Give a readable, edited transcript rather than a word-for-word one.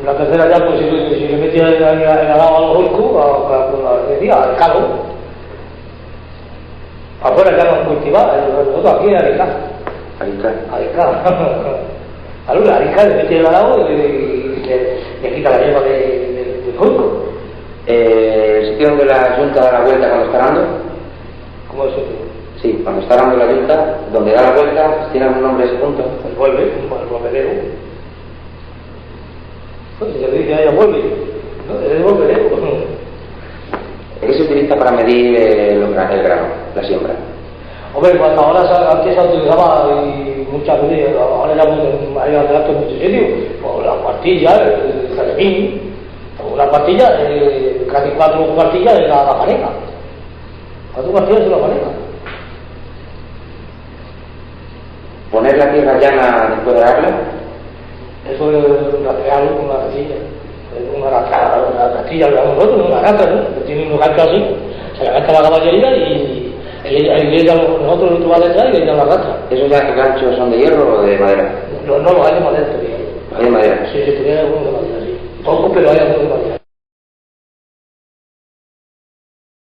La tercera ya, pues si le metía el arado a los holcos, decía, al calo. Afuera ya no cultivaba, nosotros aquí en Arica. Arica. A Arica le mete el arado y le quita la hierba del holco. ¿El sitio donde la Junta da la vuelta cuando está dando? ¿Cómo es eso? Sí, cuando está dando la Junta, donde da la vuelta, ¿tiene algún nombre ese punto? El volvedero. Pues se le dice a ella vuelve, ¿no? Es el volvedero. ¿Qué se utiliza para medir el grano, la siembra? Hombre, pues antes se utilizaba muchas veces, ahora ya hay adelanto en muchos sitios, pues la cuartilla, el calemín, una cuartilla, casi 4 cuartillas de la pareja. 4 cuartillas de la pareja. ¿Poner la tierra llana después de darla? Eso es rastrearlo con una castilla. Una castilla, nosotros, una gata, ¿no? Tiene unos ganchos así, se la gasta la caballería y nosotros lo va detrás y le echan la gata. ¿Esos ganchos son de hierro o de madera? No los hay de madera todavía. ¿Hay de madera? Sí, tenía algunos de madera, sí. Pocos, pero hay algunos de madera.